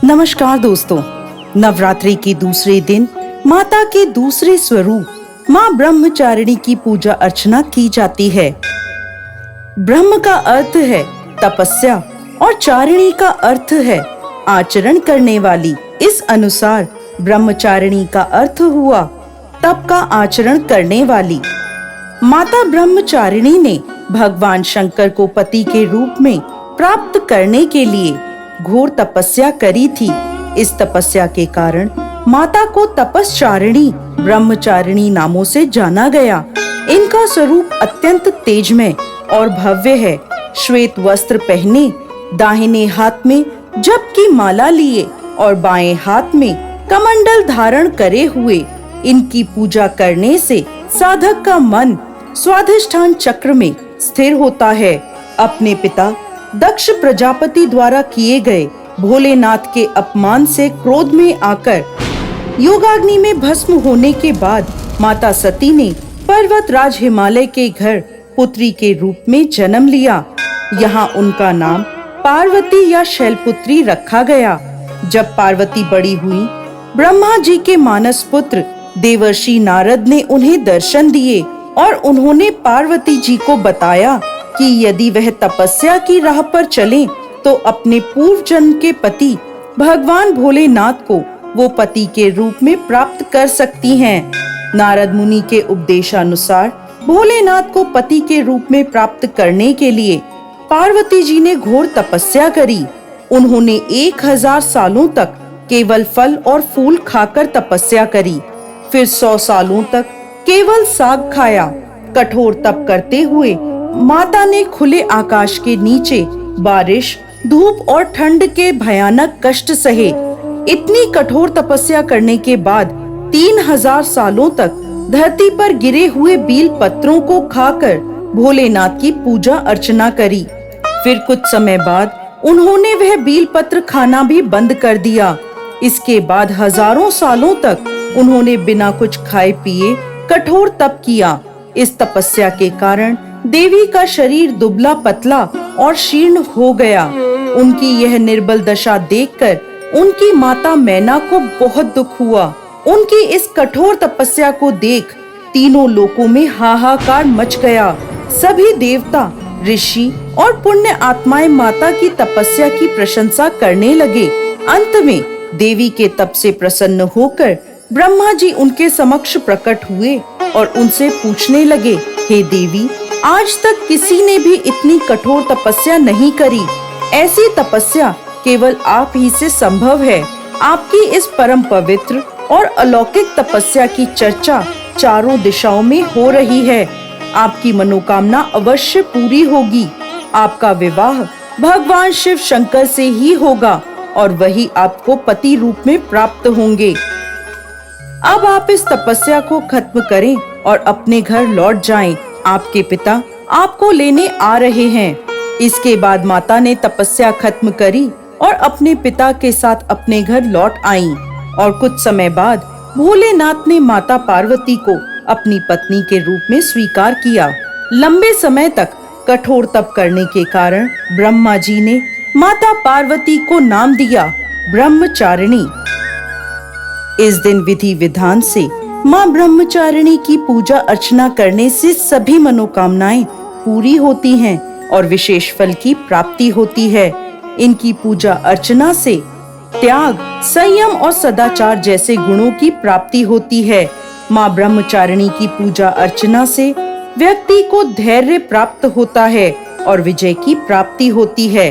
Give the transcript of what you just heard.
नमस्कार दोस्तों, नवरात्रि के दूसरे दिन माता के दूसरे स्वरूप माँ ब्रह्मचारिणी की पूजा अर्चना की जाती है। ब्रह्म का अर्थ है तपस्या और चारिणी का अर्थ है आचरण करने वाली। इस अनुसार ब्रह्मचारिणी का अर्थ हुआ तप का आचरण करने वाली। माता ब्रह्मचारिणी ने भगवान शंकर को पति के रूप में प्राप्त करने के लिए घोर तपस्या करी थी। इस तपस्या के कारण माता को तपस्चारिणी, ब्रह्मचारिणी नामों से जाना गया। इनका स्वरूप अत्यंत तेजमय और भव्य है। श्वेत वस्त्र पहने, दाहिने हाथ में जप की माला लिए और बाएं हाथ में कमंडल धारण करे हुए इनकी पूजा करने से साधक का मन स्वाधिष्ठान चक्र में स्थिर होता है। अपने पिता दक्ष प्रजापति द्वारा किए गए भोलेनाथ के अपमान से क्रोध में आकर योगाग्नि में भस्म होने के बाद माता सती ने पर्वतराज हिमालय के घर पुत्री के रूप में जन्म लिया। यहाँ उनका नाम पार्वती या शैलपुत्री रखा गया। जब पार्वती बड़ी हुई, ब्रह्मा जी के मानस पुत्र देवर्षि नारद ने उन्हें दर्शन दिए और उन्होंने पार्वती जी को बताया कि यदि वह तपस्या की राह पर चलें तो अपने पूर्व जन्म के पति भगवान भोलेनाथ को वो पति के रूप में प्राप्त कर सकती हैं। नारद मुनि के उपदेशानुसार भोलेनाथ को पति के रूप में प्राप्त करने के लिए पार्वती जी ने घोर तपस्या करी। उन्होंने 1000 सालों तक केवल फल और फूल खाकर तपस्या करी। फिर 100 सालों तक केवल साग खाया। कठोर तप करते हुए माता ने खुले आकाश के नीचे बारिश, धूप और ठंड के भयानक कष्ट सहे। इतनी कठोर तपस्या करने के बाद 3000 सालों तक धरती पर गिरे हुए बील पत्रों को खाकर भोलेनाथ की पूजा अर्चना करी। फिर कुछ समय बाद उन्होंने वह बील पत्र खाना भी बंद कर दिया। इसके बाद हजारों सालों तक उन्होंने बिना कुछ खाए पिए कठोर तप किया। इस तपस्या के कारण देवी का शरीर दुबला पतला और शीर्ण हो गया। उनकी यह निर्बल दशा देखकर उनकी माता मैना को बहुत दुख हुआ। उनकी इस कठोर तपस्या को देख तीनों लोकों में हाहाकार मच गया। सभी देवता, ऋषि और पुण्य आत्माएं माता की तपस्या की प्रशंसा करने लगे। अंत में देवी के तप से प्रसन्न होकर ब्रह्मा जी उनके समक्ष प्रकट हुए और उनसे पूछने लगे, हे देवी, आज तक किसी ने भी इतनी कठोर तपस्या नहीं करी। ऐसी तपस्या केवल आप ही से संभव है। आपकी इस परम पवित्र और अलौकिक तपस्या की चर्चा चारों दिशाओं में हो रही है। आपकी मनोकामना अवश्य पूरी होगी। आपका विवाह भगवान शिव शंकर से ही होगा और वही आपको पति रूप में प्राप्त होंगे। अब आप इस तपस्या को खत्म करें और अपने घर लौट जाएं। आपके पिता आपको लेने आ रहे हैं। इसके बाद माता ने तपस्या खत्म करी और अपने पिता के साथ अपने घर लौट आईं। और कुछ समय बाद भोलेनाथ ने माता पार्वती को अपनी पत्नी के रूप में स्वीकार किया। लंबे समय तक कठोर तप करने के कारण ब्रह्मा जी ने माता पार्वती को नाम दिया ब्रह्मचारिणी। इस दिन विधि विधान से माँ ब्रह्मचारिणी की पूजा अर्चना करने से सभी मनोकामनाएं पूरी होती हैं और विशेष फल की प्राप्ति होती है। इनकी पूजा अर्चना से त्याग, संयम और सदाचार जैसे गुणों की प्राप्ति होती है। माँ ब्रह्मचारिणी की पूजा अर्चना से व्यक्ति को धैर्य प्राप्त होता है और विजय की प्राप्ति होती है।